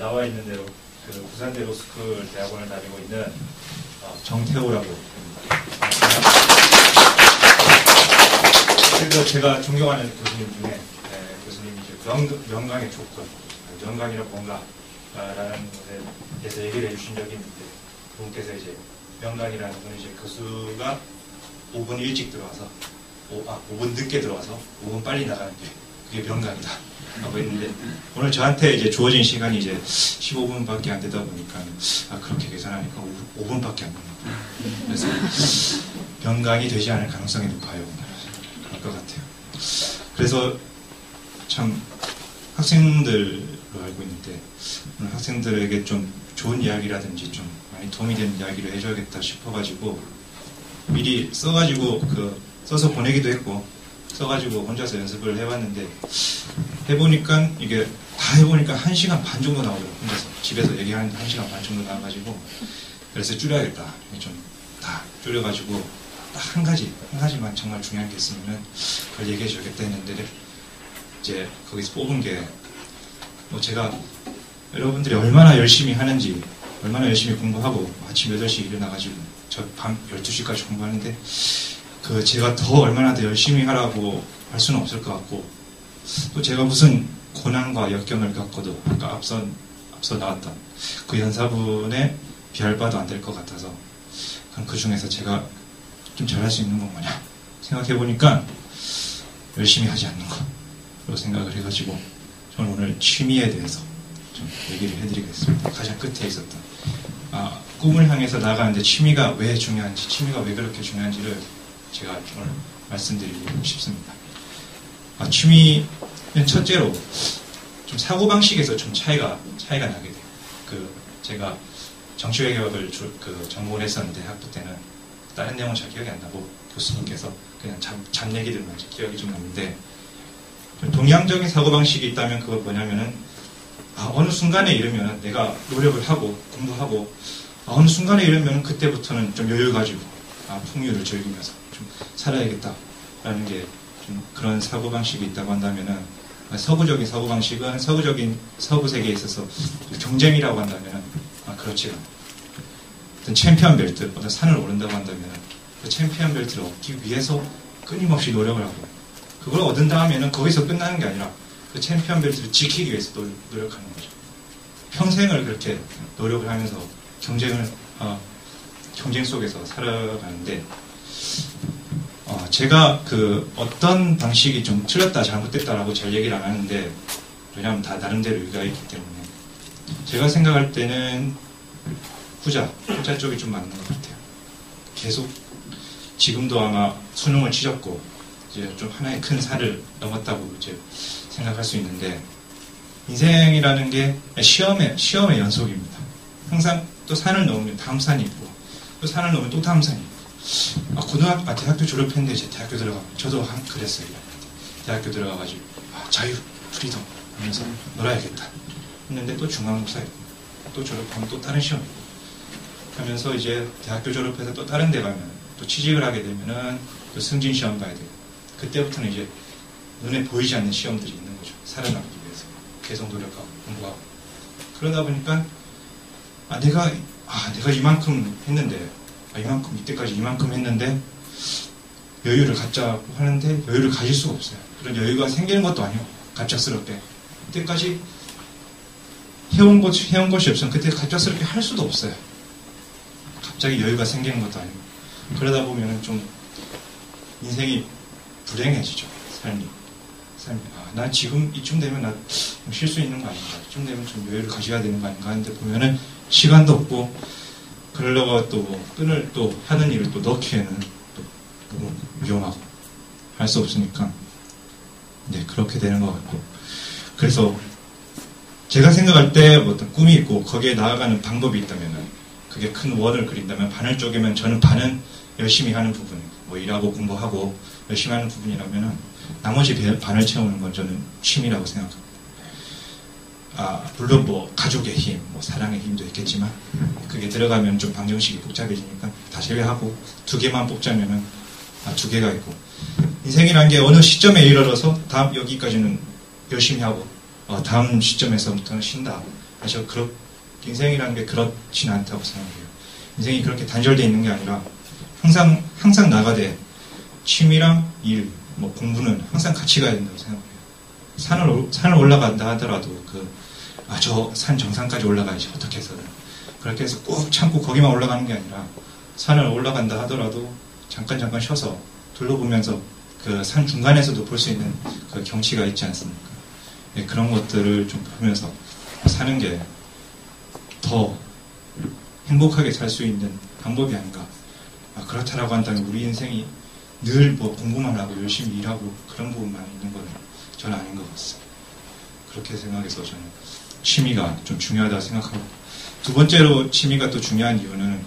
나와 있는 대로 그 부산대로스쿨 대학원을 다니고 있는 정태호라고 합니다. 그래서 제가 존경하는 교수님 중에 교수님이 이제 명강의 조건, 명강이란 뭔가라는 것에 대해서 얘기를 해주신 적이 있는데, 그분께서 이제 명강이라는 건 이제 교수가 5분 일찍 들어와서 5분 늦게 들어와서 5분 빨리 나가는 게 그게 명강이다 라고 했는데, 오늘 저한테 이제 주어진 시간이 이제 15분밖에 안 되다 보니까 그렇게 계산하니까 5분밖에 안 됩니다. 그래서 명강이 되지 않을 가능성이 높아요. 그럴 것 같아요. 그래서 참 학생들로 알고 있는데, 오늘 학생들에게 좀 좋은 이야기라든지 좀 많이 도움이 되는 이야기를 해줘야겠다 싶어가지고 미리 써가지고 써서 보내기도 했고, 써가지고 혼자서 연습을 해봤는데, 해보니까 이게 다 해보니까 1시간 반 정도 나오더라고요. 혼자서 집에서 얘기하는 1시간 반 정도 나와가지고, 그래서 줄여야겠다. 좀 다 줄여가지고 딱 한 가지만 정말 중요한 게 있으면은 그걸 얘기해 줘야겠다 했는데, 이제 거기서 뽑은 게 제가 여러분들이 얼마나 열심히 하는지, 얼마나 열심히 공부하고 아침 8시 일어나가지고 저 밤 12시까지 공부하는데, 제가 더 얼마나 더 열심히 하라고 할 수는 없을 것 같고, 또 제가 무슨 고난과 역경을 겪어도 아까 앞서 나왔던 그 연사분에 비할 바도 안 될 것 같아서, 그럼 그 중에서 제가 좀 잘할 수 있는 건 뭐냐 생각해보니까 열심히 하지 않는 것으로 생각을 해가지고, 저는 오늘 취미에 대해서 좀 얘기를 해드리겠습니다. 가장 끝에 있었던 꿈을 향해서 나아가는데 취미가 왜 중요한지, 취미가 왜 그렇게 중요한지를 제가 오늘 말씀드리고 싶습니다. 취미는 첫째로 좀 사고방식에서 좀 차이가 나게 돼요. 제가 정치외교학을 전공을 했었는데, 학부 때는 다른 내용은 잘 기억이 안 나고 교수님께서 그냥 잠 얘기들만 기억이 좀 나는데, 동양적인 사고방식이 있다면 그건 뭐냐면은, 어느 순간에 이르면 내가 노력을 하고 공부하고, 어느 순간에 이르면 그때부터는 좀 여유 가지고 풍요를 즐기면서 좀 살아야겠다라는 게 좀 그런 사고방식이 있다고 한다면은, 서구적인 사고방식은 서구적인 서구 세계에 있어서 경쟁이라고 한다면은 그렇지 않아요. 어떤 챔피언 벨트, 어떤 산을 오른다고 한다면은 그 챔피언 벨트를 얻기 위해서 끊임없이 노력을 하고, 그걸 얻은 다음에는 거기서 끝나는 게 아니라 그 챔피언 벨트를 지키기 위해서 노력하는 거죠. 평생을 그렇게 노력을 하면서 경쟁 속에서 살아가는데, 제가 어떤 방식이 좀 틀렸다 잘못됐다라고 잘 얘기를 안 하는데, 왜냐하면 다 나름대로 의미가 있기 때문에, 제가 생각할 때는 후자 쪽이 좀 맞는 것 같아요. 계속 지금도 아마 수능을 치렀고 이제 좀 하나의 큰 산을 넘었다고 이제 생각할 수 있는데, 인생이라는 게 시험의 연속입니다. 항상 또 산을 넘으면 다음 산이 있고, 또 산을 넘으면 또 다음 산이 있고, 대학교 졸업했는데 이제 대학교 들어가면, 저도 그랬어요. 대학교 들어가가지고 자유, 프리덤 하면서 놀아야겠다 했는데, 또 중간고사 있고, 또 졸업하면 또 다른 시험 있고 하면서, 이제 대학교 졸업해서 또 다른 데 가면, 또 취직을 하게 되면은 또 승진 시험 봐야 되고, 그때부터는 이제 눈에 보이지 않는 시험들이 있는 거죠. 살아남기 위해서 계속 노력하고 공부하고. 그러다 보니까 내가 이만큼 했는데, 이때까지 이만큼 했는데 여유를 갖자고 하는데 여유를 가질 수가 없어요. 그런 여유가 생기는 것도 아니고, 갑작스럽게 그때까지 해온 것이 없으면 그때 갑작스럽게 할 수도 없어요. 갑자기 여유가 생기는 것도 아니고. 그러다 보면은 좀 인생이 불행해지죠. 삶이. 난 지금 이쯤 되면 나 쉴 수 있는 거 아닌가, 이쯤 되면 좀 여유를 가져야 되는 거 아닌가 하는데, 보면은 시간도 없고, 그러려고 또 끈을 또 하는 일을 또 넣기에는 또 너무 위험하고 할 수 없으니까, 그렇게 되는 것 같고. 그래서 제가 생각할 때 어떤 꿈이 있고 거기에 나아가는 방법이 있다면, 그게 큰 원을 그린다면, 반을 쪼개면 저는 반은 열심히 하는 부분, 일하고 공부하고 열심히 하는 부분이라면, 나머지 반을 채우는 건 저는 취미라고 생각합니다. 물론 가족의 힘, 사랑의 힘도 있겠지만, 그게 들어가면 좀 방정식이 복잡해지니까 다 제외하고 2개만 뽑자면은 2개가 있고, 인생이란 게 어느 시점에 이르러서 여기까지는 열심히 하고 다음 시점에서부터는 쉰다 인생이라는 게 그렇진 않다고 생각해요. 인생이 그렇게 단절되어 있는 게 아니라 항상 나가되 취미랑 일, 뭐 공부는 항상 같이 가야 된다고 생각해요. 산을 올라간다 하더라도 저 산 정상까지 올라가야지 어떻게 해서든 그렇게 해서 꾹 참고 거기만 올라가는 게 아니라 산을 올라간다 하더라도 잠깐 쉬어서 둘러보면서 그 산 중간에서도 볼 수 있는 그 경치가 있지 않습니까? 네, 그런 것들을 좀 보면서 사는 게 더 행복하게 살 수 있는 방법이 아닌가. 그렇다라고 한다면 우리 인생이 늘 뭐 공부만 하고 열심히 일하고 그런 부분만 있는 건 저는 아닌 것 같습니다. 그렇게 생각해서 저는 취미가 좀 중요하다고 생각하고, 두 번째로 취미가 또 중요한 이유는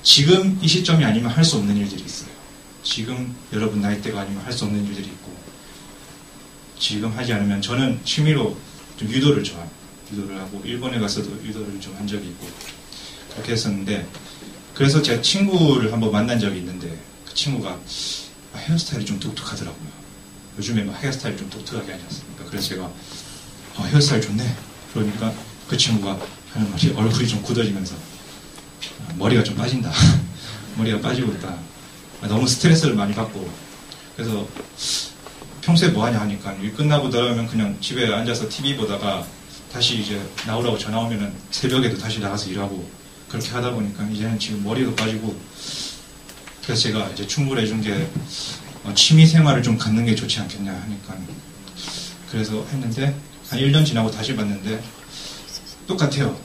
지금 이 시점이 아니면 할 수 없는 일들이 있어요. 지금 여러분 나이대가 아니면 할 수 없는 일들이 있고, 지금 하지 않으면, 저는 취미로 좀 유도를 좋아합니다. 유도를 하고 일본에 가서도 유도를 좀 한 적이 있고 그렇게 했었는데, 그래서 제가 친구를 한번 만난 적이 있는데 그 친구가 헤어스타일이 좀 독특하더라고요. 요즘에 헤어스타일이 좀 독특하게 하지 않습니까? 그래서 제가 헤어스타일 좋네. 그러니까 그 친구가 하는 말이, 얼굴이 좀 굳어지면서 머리가 좀 빠진다. 머리가 빠지고 있다. 너무 스트레스를 많이 받고, 그래서 평소에 뭐 하냐 하니까 일 끝나고 나오면 그냥 집에 앉아서 TV 보다가 다시 이제 나오라고 전화 오면은 새벽에도 다시 나가서 일하고, 그렇게 하다 보니까 이제는 지금 머리도 빠지고, 그래서 제가 이제 충고를 해준 게 취미 생활을 좀 갖는 게 좋지 않겠냐 하니까, 그래서 했는데 한 1년 지나고 다시 봤는데 똑같아요.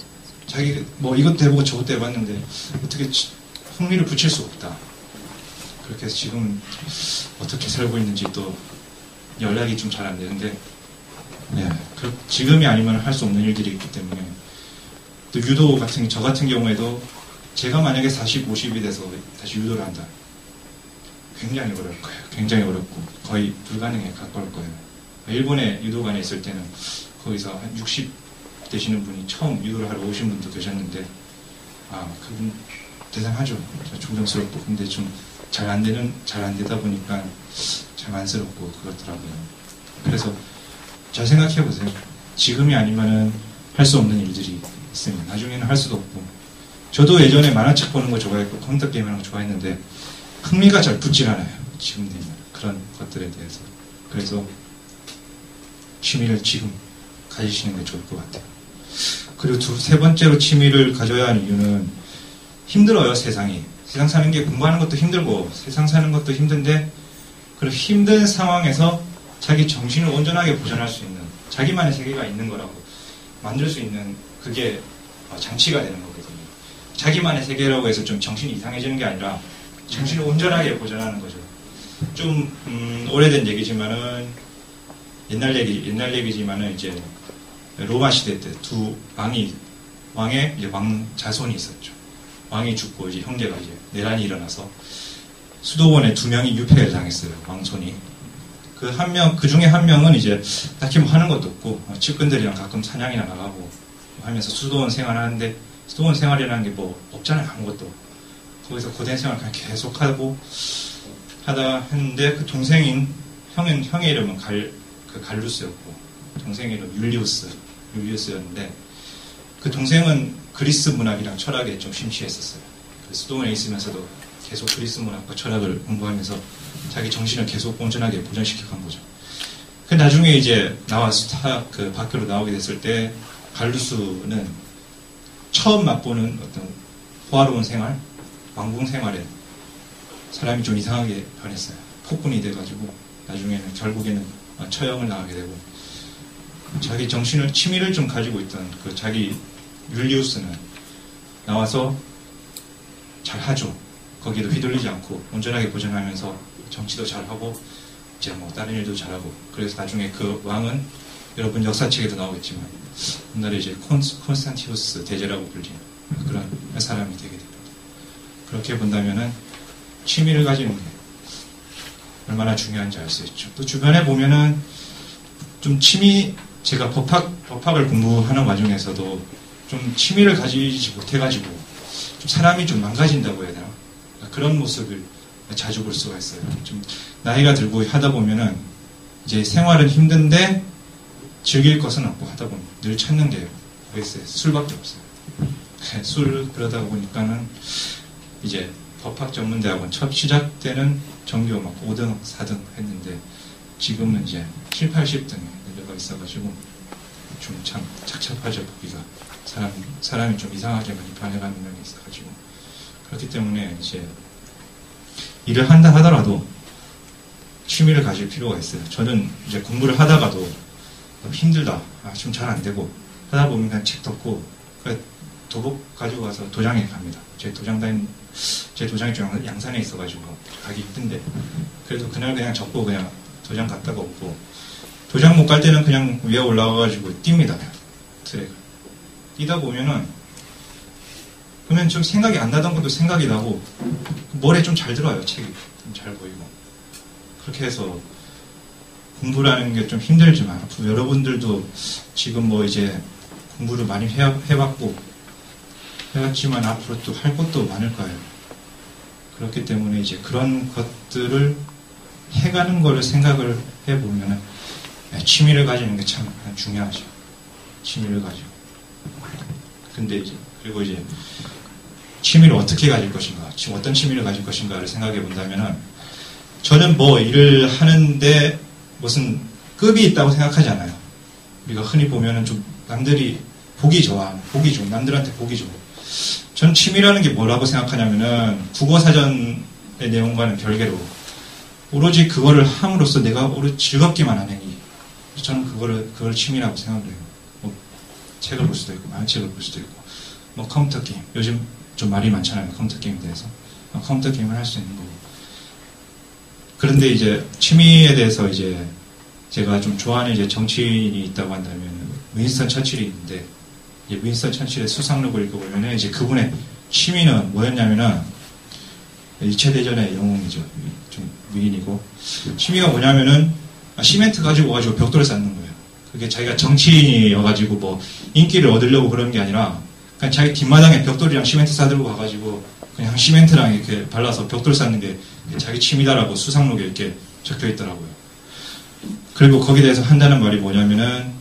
자기 뭐 이것도 해보고 저것도 해봤는데 어떻게 흥미를 붙일 수가 없다. 그렇게 해서 지금 어떻게 살고 있는지 또 연락이 좀 잘 안 되는데, 네, 지금이 아니면 할 수 없는 일들이 있기 때문에, 또 유도 저 같은 경우에도 제가 만약에 40, 50이 돼서 다시 유도를 한다. 굉장히 어려울 거예요. 굉장히 어렵고 거의 불가능에 가까울 거예요. 일본에 유도관에 있을 때는 거기서 한 60 되시는 분이 처음 유도를 하러 오신 분도 계셨는데, 그분 대단하죠. 존경스럽고. 근데 좀 잘 안 되다 보니까 참 안쓰럽고 그렇더라고요. 그래서 잘 생각해 보세요. 지금이 아니면은 할 수 없는 일들이 있으면 나중에는 할 수도 없고, 저도 예전에 만화책 보는 거 좋아했고 컴퓨터 게임 하는 거 좋아했는데 흥미가 잘 붙질 않아요. 지금 되면 그런 것들에 대해서. 그래서 취미를 지금 가지시는 게 좋을 것 같아요. 그리고 세 번째로 취미를 가져야 하는 이유는, 힘들어요. 세상 사는 게 공부하는 것도 힘들고 세상 사는 것도 힘든데, 그런 힘든 상황에서 자기 정신을 온전하게 보존할 수 있는 자기만의 세계가 있는 거라고 만들 수 있는, 그게 장치가 되는 거거든요. 자기만의 세계라고 해서 좀 정신이 이상해지는 게 아니라 정신을 온전하게 보존하는 거죠. 좀 오래된 얘기지만은, 옛날 얘기지만은 이제 로마 시대 때 두 왕의 이제 왕 자손이 있었죠. 왕이 죽고 이제 형제가 이제 내란이 일어나서 수도원에 2명이 유폐를 당했어요. 왕손이. 그 중에 한 명은 이제 딱히 뭐 하는 것도 없고 측근들이랑 가끔 사냥이나 나가고 하면서 수도원 생활하는데, 수도원 생활이라는 게 뭐 없잖아요. 아무것도. 거기서 고된 생활 그냥 계속 하다 했는데, 그 동생인 형의 이름은 갈루스였고 동생 이름 율리우스였는데, 그 동생은 그리스 문학이랑 철학에 좀 심취했었어요. 수도원에 있으면서도 계속 그리스 문학과 철학을 공부하면서 자기 정신을 계속 온전하게 보존시켜 간 거죠. 그 나중에 이제 나와서 밖으로 나오게 됐을 때, 갈루스는 처음 맛보는 어떤 호화로운 생활, 왕궁 생활에 사람이 좀 이상하게 변했어요. 폭군이 돼가지고 나중에는 결국에는 처형을 당하게 되고, 자기 취미를 좀 가지고 있던 그 자기 율리우스는 나와서 잘 하죠. 거기도 휘둘리지 않고 온전하게 보존하면서 정치도 잘하고 이제 뭐 다른 일도 잘하고, 그래서 나중에 그 왕은 여러분 역사책에도 나오겠지만 옛날에 이제 콘스탄티우스 대제라고 불리는 그런 사람이 되게 됩니다. 그렇게 본다면은 취미를 가지는 게 얼마나 중요한지 알 수 있죠. 또 주변에 보면은 좀 제가 법학을 공부하는 와중에서도 좀 취미를 가지지 못해가지고 좀 사람이 좀 망가진다고 해야 되나? 그런 모습을 자주 볼 수가 있어요. 좀 나이가 들고 하다 보면은 이제 생활은 힘든데 즐길 것은 없고 하다 보면 늘 찾는 게 글쎄 술밖에 없어요. 술 그러다 보니까는 이제 법학전문대학원 첫 시작 때는 전교 막 5등, 4등 했는데 지금은 이제 7, 80등에 내려가 있어가지고 좀 참 착잡하죠, 보기가. 사람이 좀 이상하게 많이 변해가는 면이 있어가지고. 그렇기 때문에 이제 일을 한다 하더라도 취미를 가질 필요가 있어요. 저는 이제 공부를 하다가도 너무 힘들다, 좀 잘 안 되고 하다 보면 그냥 책 덮고 도복 가지고 가서 도장에 갑니다. 제 도장이 좀 양산에 있어가지고 가기 힘든데 그래도 그날 그냥 접고 그냥 도장 갔다가 오고, 도장 못 갈 때는 그냥 위에 올라가가지고 뜁니다. 트랙을 뛰다 보면은 그러면 좀 생각이 안 나던 것도 생각이 나고 머리에 좀 잘 들어요. 책이 좀 잘 보이고. 그렇게 해서 공부라는 게 좀 힘들지만 앞으로 여러분들도 지금 뭐 이제 공부를 많이 해왔지만 앞으로 또 할 것도 많을 거예요. 그렇기 때문에 이제 그런 것들을 해가는 거를 생각을 해보면은 취미를 가지는 게 참 중요하죠. 취미를 가지고. 근데 이제 그리고 이제 취미를 어떻게 가질 것인가, 지금 어떤 취미를 가질 것인가를 생각해 본다면은 저는 뭐 일을 하는데 무슨 급이 있다고 생각하지 않아요. 우리가 흔히 보면은 좀 남들이 보기 좋아, 보기 좋은, 남들한테 보기 좋은. 전 취미라는 게 뭐라고 생각하냐면은 국어사전의 내용과는 별개로 오로지 그거를 함으로써 내가 오로지 즐겁기만 하는 일. 저는 그걸 취미라고 생각을 해요. 뭐 책을 볼 수도 있고, 만화책을 볼 수도 있고, 뭐 컴퓨터 게임. 요즘 좀 말이 많잖아요. 컴퓨터 게임에 대해서. 컴퓨터 게임을 할 수 있는 거고. 그런데 이제 취미에 대해서 이제 제가 좀 좋아하는 이제 정치인이 있다고 한다면 윈스턴 처칠이 있는데, 이제 윈스턴 처칠의 수상록을 읽어보면 이제 그분의 취미는 뭐였냐면은 2차 대전의 영웅이죠. 좀 위인이고, 취미가 뭐냐면은 시멘트 가지고 벽돌을 쌓는 거예요. 그게 자기가 정치인이어가지고 뭐 인기를 얻으려고 그런 게 아니라 그냥 자기 뒷마당에 벽돌이랑 시멘트 싸들고 가가지고 그냥 시멘트랑 이렇게 발라서 벽돌 쌓는 게 자기 취미다라고 수상록에 이렇게 적혀 있더라고요. 그리고 거기에 대해서 한다는 말이 뭐냐면은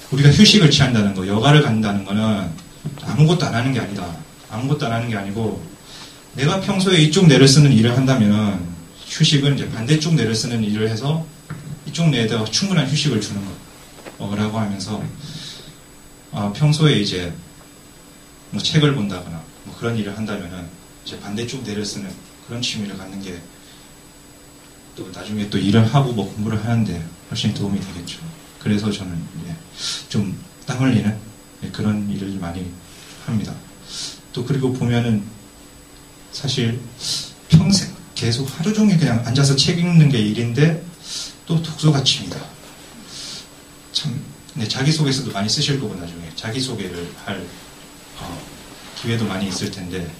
우리가 휴식을 취한다는 거, 여가를 갖는다는 거는 아무것도 안 하는 게 아니다. 아무것도 안 하는 게 아니고 내가 평소에 이쪽 뇌를 쓰는 일을 한다면은 휴식은 이제 반대쪽 뇌를 쓰는 일을 해서 이쪽 뇌에다가 충분한 휴식을 주는 거라고 하면서 평소에 이제 뭐 책을 본다거나 뭐 그런 일을 한다면은 이제 반대쪽 뇌를 쓰는 그런 취미를 갖는 게 또 나중에 또 일을 하고 뭐 공부를 하는데 훨씬 도움이 되겠죠. 그래서 저는 좀 땀 흘리는 그런 일을 많이 합니다. 또 그리고 보면은 사실 평생 계속 하루 종일 그냥 앉아서 책 읽는 게 일인데 또 독서가 취미다. 참 자기소개서도 많이 쓰실 거고 나중에 자기소개를 할 기회도 많이 있을 텐데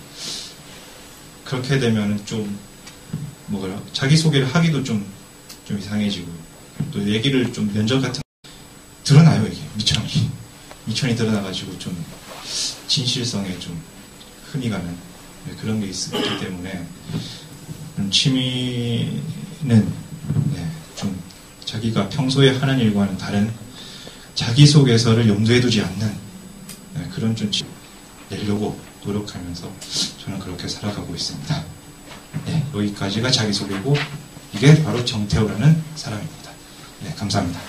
그렇게 되면은 좀 자기소개를 하기도 좀 이상해지고 또 얘기를 좀 면접 같은 드러나요. 이게 미천이 드러나가지고 좀 진실성에 좀 흠이 가는 그런 게 있기 때문에 취미는 좀 자기가 평소에 하는 일과는 다른 자기소개서를 염두에 두지 않는 그런 좀 내려고 노력하면서 저는 그렇게 살아가고 있습니다. 여기까지가 자기소개고 이게 바로 정태우라는 사람입니다. 감사합니다.